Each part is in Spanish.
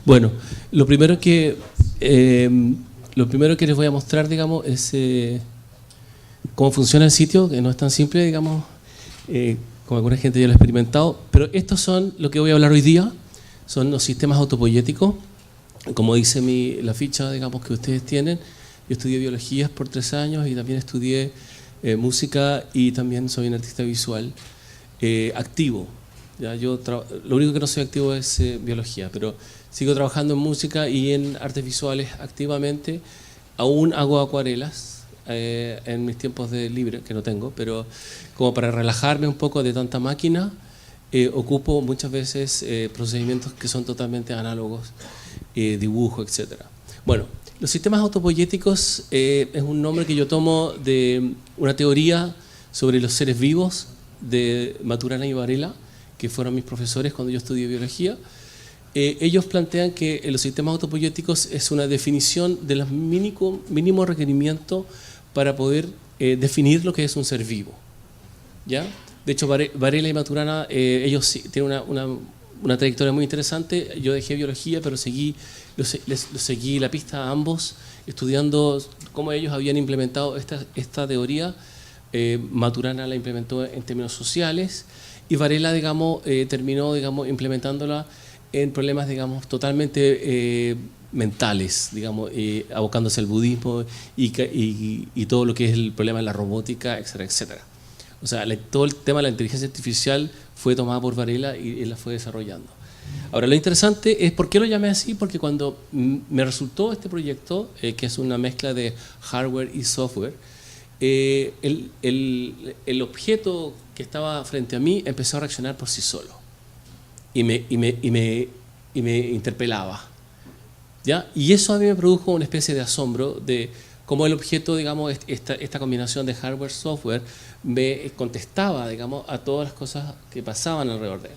Bueno, lo primero que les voy a mostrar, digamos, es cómo funciona el sitio, que no es tan simple, digamos, como alguna gente ya lo ha experimentado, pero estos son lo que voy a hablar hoy día, son los sistemas autopoyéticos, como dice la ficha, digamos, que ustedes tienen. Yo estudié biología por 3 años y también estudié música y también soy un artista visual activo. Ya, lo único que no soy activo es biología, pero sigo trabajando en música y en artes visuales activamente. Aún hago acuarelas en mis tiempos de libre, que no tengo, pero como para relajarme un poco de tanta máquina, ocupo muchas veces procedimientos que son totalmente análogos, dibujo, etc. Bueno, los sistemas autopoyéticos es un nombre que yo tomo de una teoría sobre los seres vivos de Maturana y Varela, que fueron mis profesores cuando yo estudié biología. Ellos plantean que los sistemas autopoyéticos es una definición de los mínimos requerimientos para poder definir lo que es un ser vivo. ¿Ya? De hecho, Varela y Maturana, ellos sí, tienen una trayectoria muy interesante. Yo dejé biología, pero seguí la pista a ambos, estudiando cómo ellos habían implementado esta teoría. Maturana la implementó en términos sociales y Varela, digamos, terminó, digamos, implementándola en problemas, digamos, totalmente mentales, digamos, abocándose al budismo y todo lo que es el problema de la robótica, etcétera, etcétera. O sea, todo el tema de la inteligencia artificial fue tomada por Varela y él la fue desarrollando. Ahora, lo interesante es por qué lo llamé así, porque cuando me resultó este proyecto, que es una mezcla de hardware y software, el objeto que estaba frente a mí empezó a reaccionar por sí solo y me interpelaba, ¿ya? Y eso a mí me produjo una especie de asombro de cómo el objeto, digamos, esta combinación de hardware-software me contestaba, digamos, a todas las cosas que pasaban alrededor de él.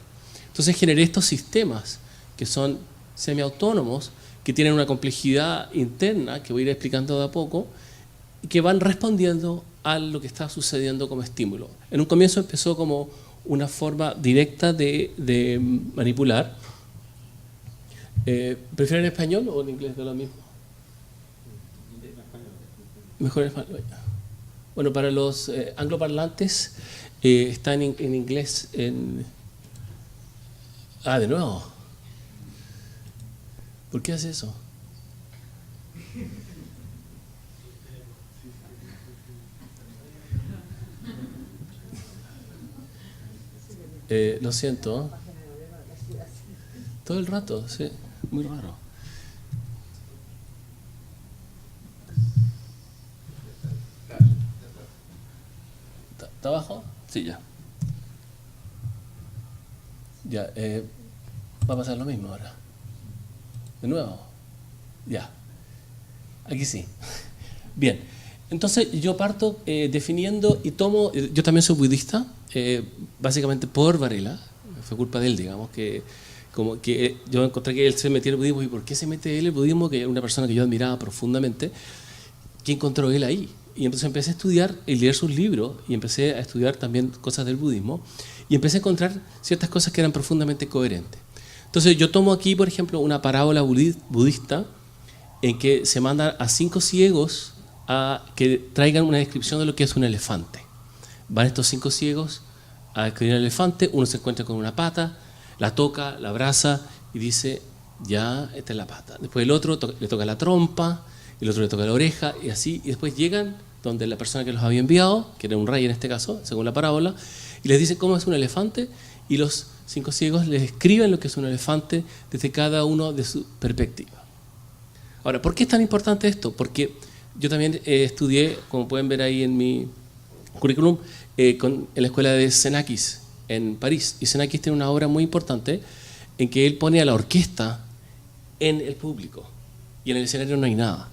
Entonces generé estos sistemas que son semiautónomos, que tienen una complejidad interna que voy a ir explicando de a poco, y que van respondiendo a lo que está sucediendo como estímulo. En un comienzo empezó como una forma directa de manipular. ¿Prefieren en español o en inglés? ¿Es lo mismo? Mejor en español. Bueno, para los angloparlantes está en inglés en... Ah, de nuevo. ¿Por qué hace eso? Lo siento. Todo el rato, sí. Muy raro. ¿Está abajo? Sí, ya. Ya, va a pasar lo mismo ahora. De nuevo. Ya. Aquí sí. Bien. Entonces yo parto definiendo y tomo... Yo también soy budista, básicamente por Varela. Fue culpa de él, digamos, que como que yo encontré que él se metía en el budismo. ¿Y por qué se mete él en el budismo? Que era una persona que yo admiraba profundamente. ¿Qué encontró él ahí? Y entonces empecé a estudiar y leer sus libros y empecé a estudiar también cosas del budismo y empecé a encontrar ciertas cosas que eran profundamente coherentes. Entonces yo tomo aquí, por ejemplo, una parábola budista en que se manda a 5 ciegos a que traigan una descripción de lo que es un elefante. Van estos 5 ciegos a describir el elefante, uno se encuentra con una pata, la toca, la abraza y dice, ya, esta es la pata. Después el otro le toca la trompa, el otro le toca la oreja y así, y después llegan donde la persona que los había enviado, que era un rey en este caso, según la parábola, y les dice cómo es un elefante, y los 5 ciegos les describen lo que es un elefante desde cada uno de su perspectiva. Ahora, ¿por qué es tan importante esto? Porque yo también estudié, como pueden ver ahí en mi currículum, en la escuela de Xenakis en París, y Xenakis tiene una obra muy importante en que él pone a la orquesta en el público, y en el escenario no hay nada.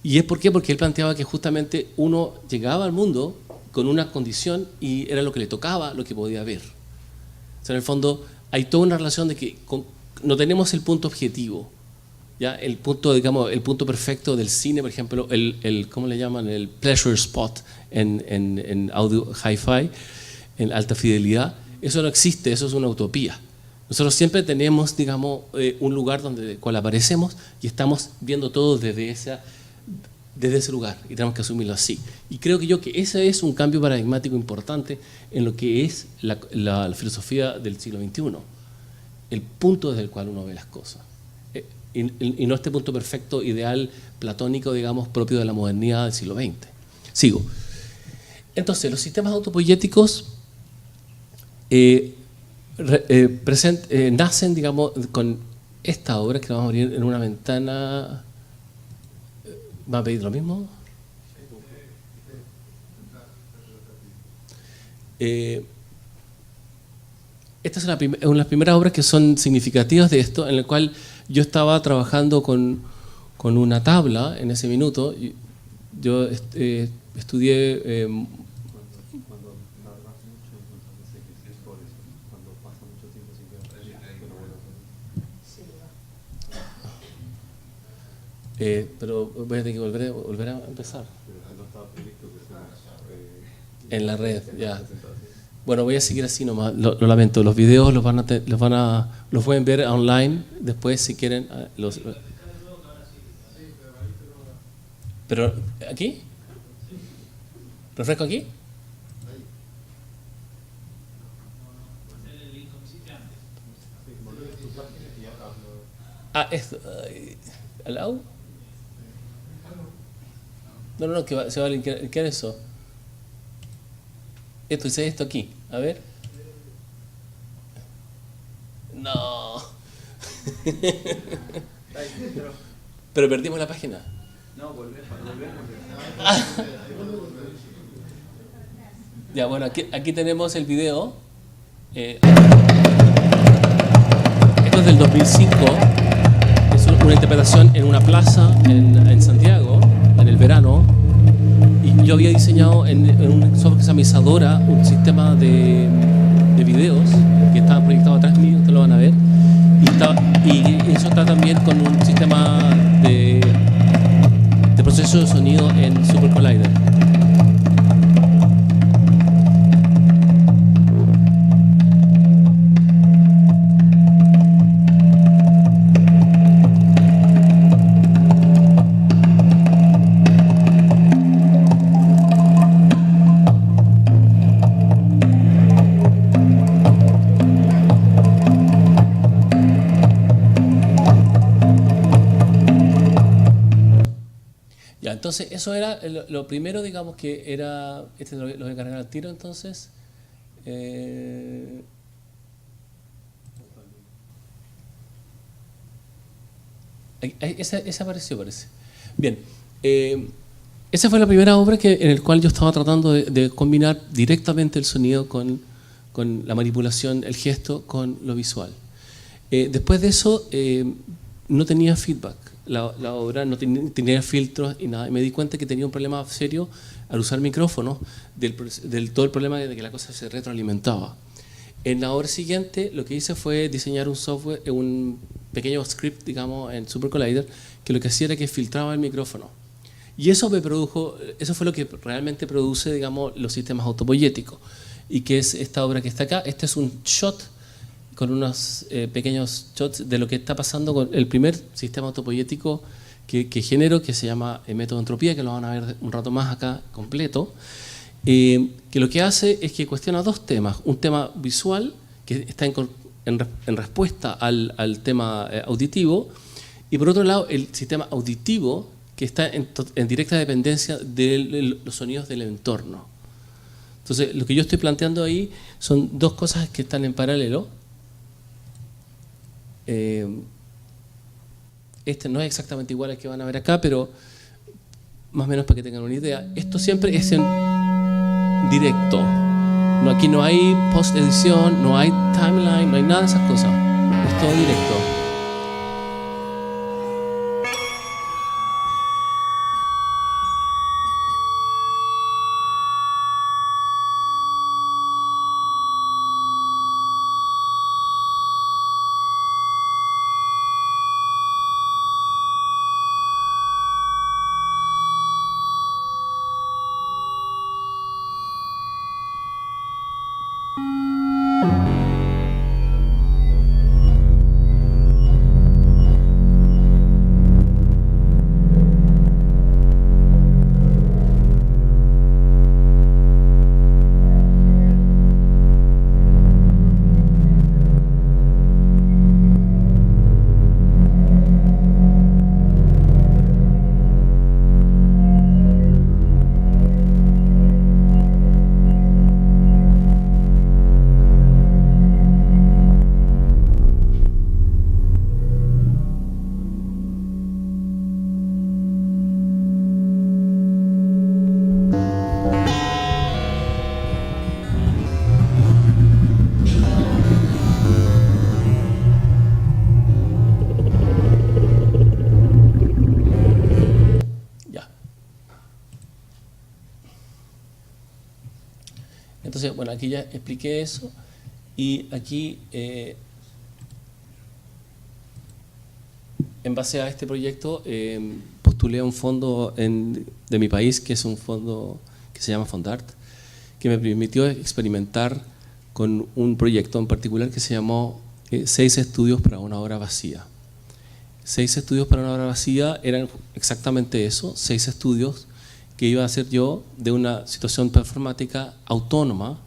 ¿Y es por qué? Porque él planteaba que justamente uno llegaba al mundo con una condición y era lo que le tocaba, lo que podía ver. O sea, en el fondo hay toda una relación de que no tenemos el punto objetivo, ¿ya? El punto, digamos, el punto perfecto del cine, por ejemplo, ¿cómo le llaman? El pleasure spot en audio hi-fi, en alta fidelidad. Eso no existe, eso es una utopía. Nosotros siempre tenemos, digamos, un lugar donde cual aparecemos y estamos viendo todo desde ese lugar y tenemos que asumirlo así. Y creo que ese es un cambio paradigmático importante en lo que es la filosofía del siglo XXI, el punto desde el cual uno ve las cosas. Y no este punto perfecto, ideal, platónico, digamos, propio de la modernidad del siglo XX. Sigo. Entonces, los sistemas autopoyéticos nacen, digamos, con esta obra que vamos a abrir en una ventana. ¿Va a pedir lo mismo? Esta es una de las primeras obras que son significativas de esto, en el cual yo estaba trabajando con una tabla en ese minuto. Yo estudié... pero voy a tener que volver a empezar. En la red, ya. Bueno, voy a seguir así nomás, lo lamento. Los videos los pueden ver online después si quieren. ¿Pero aquí? ¿Refresco aquí? Esto. ¿Al lado? No, que se va a linkear eso. Esto aquí. A ver. No. Pero perdimos la página. No, volvemos. Ya, bueno, aquí tenemos el video. Esto es del 2005. Es una interpretación en una plaza en Santiago, en el verano. Y yo había diseñado en un software que se llama Isadora un sistema de videos que estaban proyectados atrás mío, ustedes lo van a ver. Y eso está también con un sistema de proceso de sonido en Super Collider. Entonces, eso era lo primero, digamos, que era... lo voy a cargar al tiro, entonces. Esa apareció, parece. Bien. Esa fue la primera obra en la cual yo estaba tratando de combinar directamente el sonido con la manipulación, el gesto, con lo visual. Después de eso, no tenía feedback. La obra no tenía filtros y nada. Y me di cuenta que tenía un problema serio al usar micrófonos, del todo el problema de que la cosa se retroalimentaba. En la obra siguiente, lo que hice fue diseñar un software, un pequeño script, digamos, en Super Collider, que lo que hacía era que filtraba el micrófono. Y eso fue lo que realmente produce, digamos, los sistemas autopoyéticos. Y que es esta obra que está acá. Este es un shot con unos pequeños shots de lo que está pasando con el primer sistema autopoyético que genero, que se llama método entropía, que lo van a ver un rato más acá completo, que lo que hace es que cuestiona dos temas. Un tema visual, que está en respuesta al tema auditivo, y por otro lado el sistema auditivo, que está en directa dependencia de los sonidos del entorno. Entonces, lo que yo estoy planteando ahí son dos cosas que están en paralelo. Este no es exactamente igual al que van a ver acá, pero más o menos para que tengan una idea. Esto siempre es en directo. Aquí no hay post-edición, no hay timeline, no hay nada de esas cosas. Es todo directo. Entonces, bueno, aquí ya expliqué eso y aquí, en base a este proyecto, postulé a un fondo de mi país, que es un fondo que se llama Fondart, que me permitió experimentar con un proyecto en particular que se llamó 6 estudios para una obra vacía. 6 estudios para una obra vacía eran exactamente eso, 6 estudios que iba a hacer yo de una situación performática autónoma,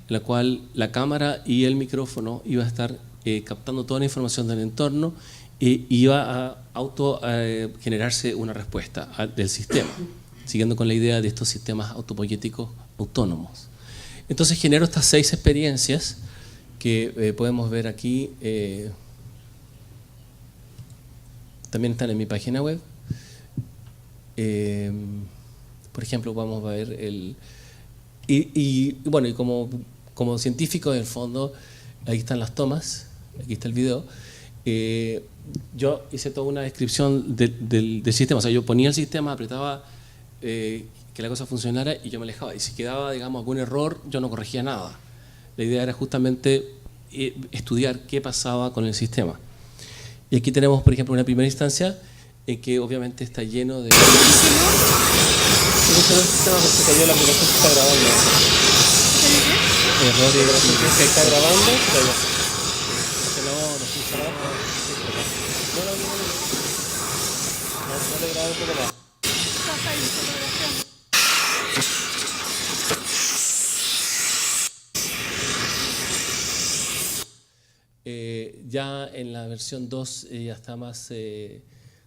en la cual la cámara y el micrófono iba a estar captando toda la información del entorno y iba a generarse una respuesta del sistema, siguiendo con la idea de estos sistemas autopoyéticos autónomos. Entonces genero estas 6 experiencias que podemos ver aquí, también están en mi página web. Por ejemplo, vamos a ver bueno, y como científico del fondo, ahí están las tomas, aquí está el video. Yo hice toda una descripción del sistema, o sea, yo ponía el sistema, apretaba que la cosa funcionara y yo me alejaba. Y si quedaba, digamos, algún error, yo no corregía nada. La idea era justamente estudiar qué pasaba con el sistema. Y aquí tenemos, por ejemplo, una primera instancia en que obviamente está lleno de... No el sistema porque se cayó la aplicación que está grabando. Error de grabación que está grabando, pero no funciona. No le grabé un poco más. Ya en la versión 2 ya está más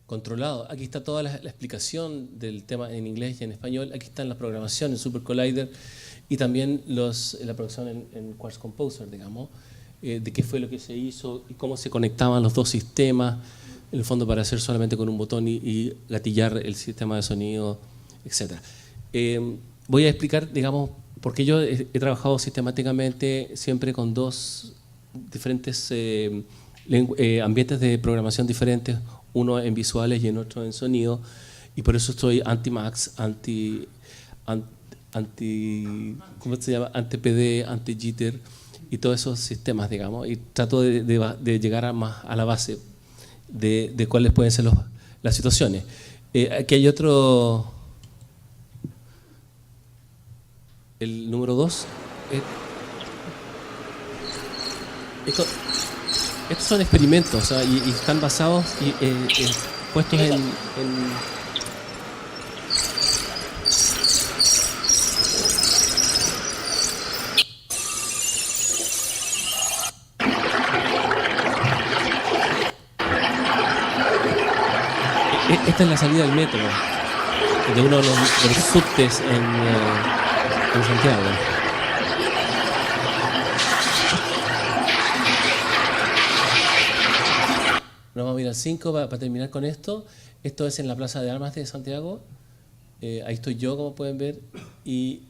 controlado. Aquí está toda la explicación del tema en inglés y en español. Aquí está la programación en Super Collider y también la programación en Quartz Composer, digamos, de qué fue lo que se hizo y cómo se conectaban los dos sistemas, en el fondo para hacer solamente con un botón y gatillar el sistema de sonido, etc. Voy a explicar, digamos, porque yo he trabajado sistemáticamente siempre con 2 diferentes ambientes de programación diferentes, uno en visuales y en otro en sonido, y por eso estoy anti-Max, ¿cómo se llama? Anti-PD, anti-Jitter y todos esos sistemas, digamos, y trato de llegar más a la base de cuáles pueden ser las situaciones. Aquí hay otro, el número 2. Estos son experimentos, o sea, y están basados y puestos en esta es la salida del metro de uno de los subtes en Santiago. Vamos a mirar 5 para terminar con esto. Esto es en la Plaza de Armas de Santiago. Ahí estoy yo, como pueden ver. Y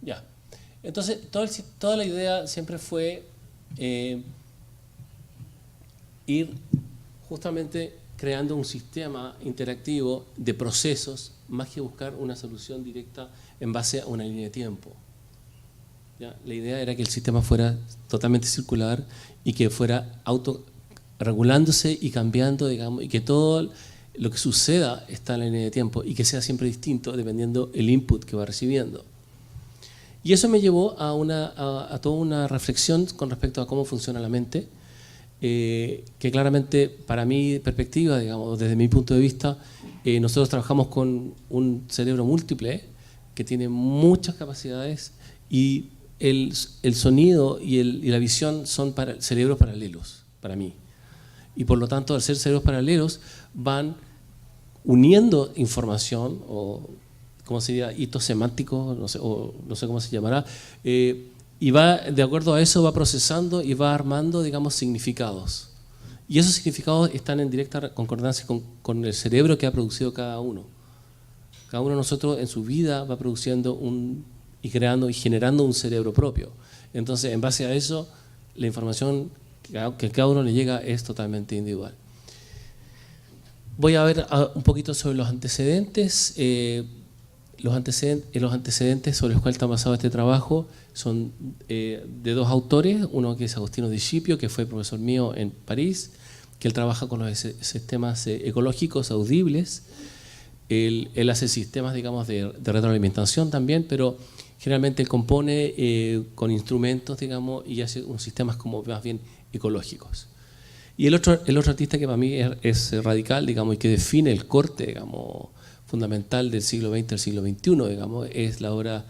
ya. Entonces, toda la idea siempre fue ir justamente creando un sistema interactivo de procesos más que buscar una solución directa en base a una línea de tiempo. ¿Ya? La idea era que el sistema fuera totalmente circular y que fuera autorregulándose y cambiando, digamos, y que todo lo que suceda está en la línea de tiempo y que sea siempre distinto dependiendo el input que va recibiendo. Y eso me llevó a toda una reflexión con respecto a cómo funciona la mente, que claramente para mi perspectiva, digamos, desde mi punto de vista, nosotros trabajamos con un cerebro múltiple que tiene muchas capacidades y el sonido y la visión son cerebros paralelos para mí. Y por lo tanto, al ser cerebros paralelos, van uniendo información, o ¿cómo sería? Hitos semánticos, no sé, o no sé cómo se llamará, y va, de acuerdo a eso, va procesando y va armando, digamos, significados. Y esos significados están en directa concordancia con el cerebro que ha producido cada uno. Cada uno de nosotros en su vida va produciendo y creando y generando un cerebro propio. Entonces, en base a eso, la información que a cada uno le llega es totalmente individual. Voy a ver un poquito sobre los antecedentes. Los antecedentes sobre los cuales está basado este trabajo son de dos autores, uno que es Agostino Discipio, que fue profesor mío en París, que él trabaja con los sistemas ecológicos audibles. Él hace sistemas, digamos, de retroalimentación también, pero generalmente él compone con instrumentos, digamos, y hace unos sistemas como más bien ecológicos. Y el otro artista que para mí es radical, digamos, y que define el corte, digamos, fundamental del siglo XX al siglo XXI, digamos, es la obra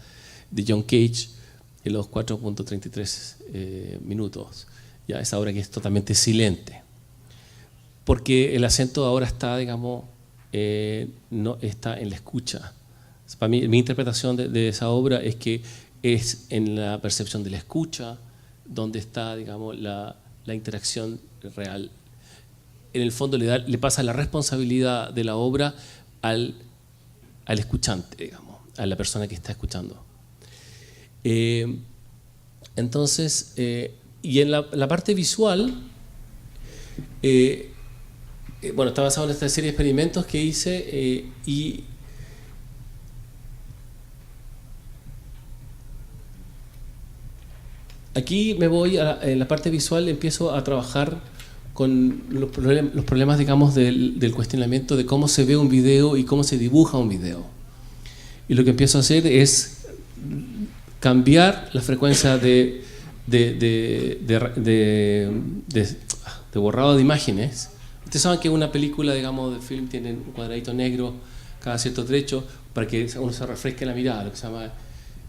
de John Cage, en los 4.33 minutos. Ya, esa obra que es totalmente silente. Porque el acento ahora está, digamos, no está en la escucha. Para mí, mi interpretación de esa obra es que es en la percepción de la escucha donde está, digamos, la interacción real. En el fondo le pasa la responsabilidad de la obra al escuchante, digamos, a la persona que está escuchando. Entonces, y en la parte visual, bueno, está basado en esta serie de experimentos que hice y aquí me voy en la parte visual, empiezo a trabajar con los problemas, digamos, del cuestionamiento de cómo se ve un video y cómo se dibuja un video. Y lo que empiezo a hacer es cambiar la frecuencia de borrado de imágenes. Ustedes saben que una película, digamos, de film tiene un cuadradito negro cada cierto trecho para que uno se refresque la mirada, lo que se llama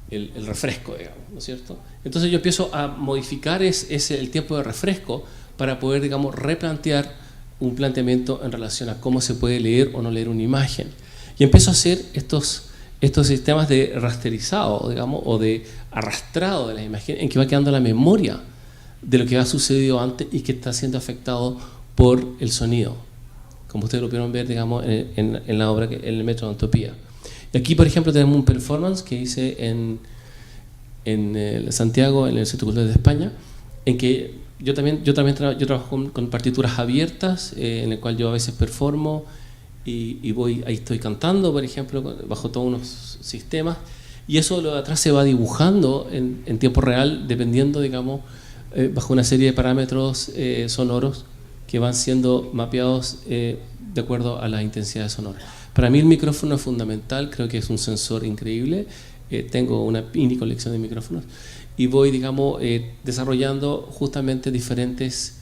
el refresco, digamos, ¿no es cierto? Entonces yo empiezo a modificar el tiempo de refresco para poder, digamos, replantear un planteamiento en relación a cómo se puede leer o no leer una imagen. Y empiezo a hacer estos sistemas de rasterizado, digamos, o de arrastrado de las imágenes, en que va quedando la memoria de lo que ha sucedido antes y que está siendo afectado por el sonido, como ustedes lo pudieron ver, digamos, en la obra, en el Metro de Utopía. Y aquí, por ejemplo, tenemos un performance que hice en Santiago, en el Centro Cultural de España, en que yo trabajo con partituras abiertas, en el cual yo a veces performo y ahí estoy cantando, por ejemplo, bajo todos unos sistemas, y eso lo de atrás se va dibujando en tiempo real, dependiendo, digamos, bajo una serie de parámetros sonoros que van siendo mapeados de acuerdo a las intensidades sonoras. Para mí el micrófono es fundamental, creo que es un sensor increíble. Tengo una mini colección de micrófonos y voy, digamos, desarrollando justamente diferentes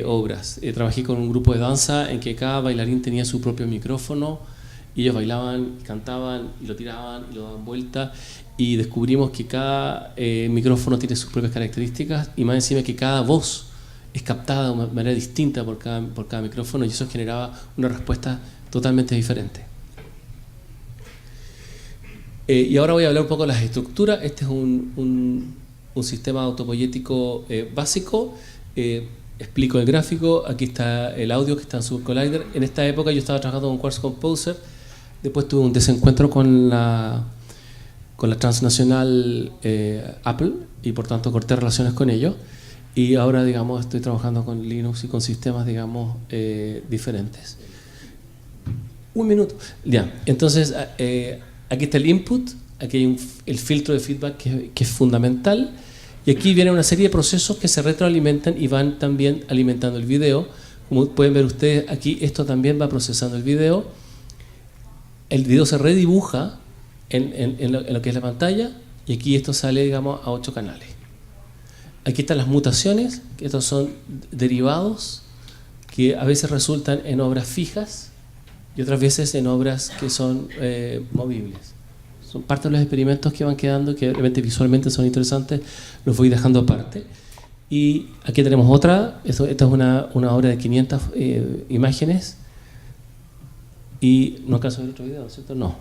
obras. Trabajé con un grupo de danza en que cada bailarín tenía su propio micrófono y ellos bailaban, cantaban y lo tiraban y lo daban vuelta, y descubrimos que cada micrófono tiene sus propias características y más encima que cada voz es captada de una manera distinta por cada micrófono, y eso generaba una respuesta totalmente diferente. Y ahora voy a hablar un poco de las estructuras. Este es un sistema autopoyético básico. Explico el gráfico. Aquí está el audio que está en Super Collider. En esta época yo estaba trabajando con Quartz Composer. Después tuve un desencuentro con la transnacional Apple y por tanto corté relaciones con ellos. Y ahora, digamos, estoy trabajando con Linux y con sistemas, digamos, diferentes. Un minuto. Ya, entonces, aquí está el input, aquí hay el filtro de feedback que es fundamental, y aquí viene una serie de procesos que se retroalimentan y van también alimentando el video. Como pueden ver ustedes, aquí esto también va procesando el video se redibuja en lo que es la pantalla, y aquí esto sale, digamos, a 8 canales. Aquí están las mutaciones, que estos son derivados que a veces resultan en obras fijas y otras veces en obras que son movibles. Son parte de los experimentos que van quedando, que realmente visualmente son interesantes, los voy dejando aparte. Y aquí tenemos otra, esta es una obra de 500 imágenes, y no alcanzo a ver otro video, ¿cierto? No.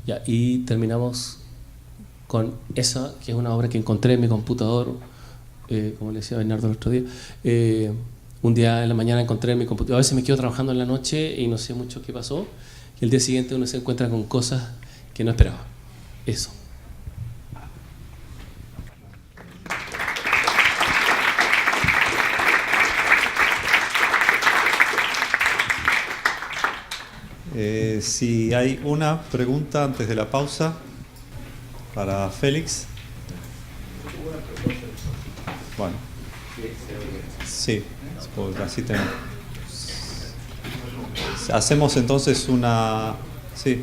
Ya, y terminamos con esa, que es una obra que encontré en mi computador, como le decía Bernardo el otro día. Un día en la mañana encontré en mi computador, a veces me quedo trabajando en la noche y no sé mucho qué pasó, y el día siguiente uno se encuentra con cosas que no esperaba. Eso. Si hay una pregunta antes de la pausa para Félix. Bueno, sí, porque así tenemos. Hacemos entonces una... Sí.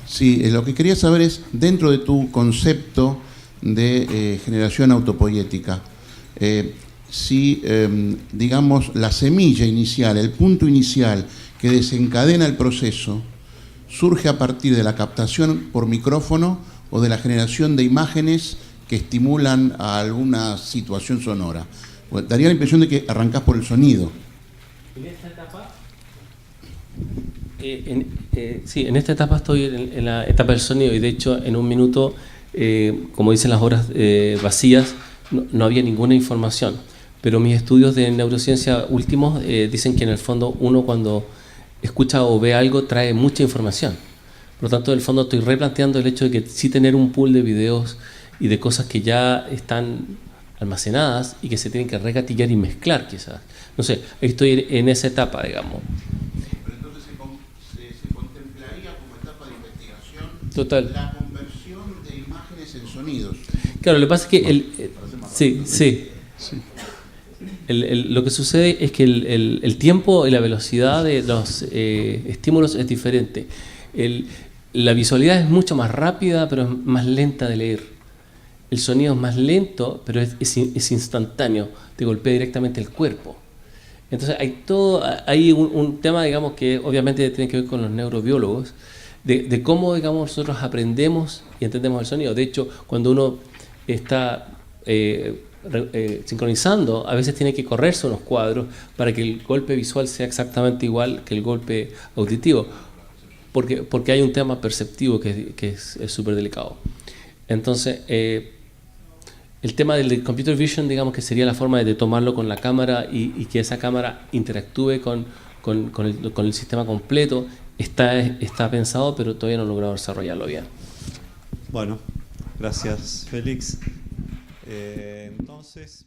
Sí, lo que quería saber es, dentro de tu concepto de generación autopoética, si, digamos, la semilla inicial, el punto inicial que desencadena el proceso, surge a partir de la captación por micrófono o de la generación de imágenes que estimulan a alguna situación sonora. Pues daría la impresión de que arrancás por el sonido. En esta etapa, sí, en esta etapa estoy en la etapa del sonido, y de hecho en un minuto, como dicen las horas vacías, no había ninguna información. Pero mis estudios de neurociencia últimos dicen que en el fondo uno cuando escucha o ve algo trae mucha información. Por lo tanto, en el fondo estoy replanteando el hecho de que sí tener un pool de videos y de cosas que ya están almacenadas y que se tienen que regatillar y mezclar quizás. No sé, estoy en esa etapa, digamos. Pero entonces se contemplaría como etapa de investigación Total. la conversión de imágenes en sonidos. Claro, lo que pasa es que sí. Lo que sucede es que el tiempo y la velocidad de los estímulos es diferente. La visualidad es mucho más rápida, pero es más lenta de leer. El sonido es más lento, pero es instantáneo, te golpea directamente el cuerpo. Entonces hay un tema, digamos, que obviamente tiene que ver con los neurobiólogos, de cómo, digamos, nosotros aprendemos y entendemos el sonido. De hecho, cuando uno está sincronizando, a veces tiene que correrse unos cuadros para que el golpe visual sea exactamente igual que el golpe auditivo, porque hay un tema perceptivo que es súper delicado. Entonces, el tema del computer vision, digamos que sería la forma de tomarlo con la cámara y que esa cámara interactúe con el sistema completo, está pensado, pero todavía no he logrado desarrollarlo bien. Bueno, gracias, Félix. Entonces...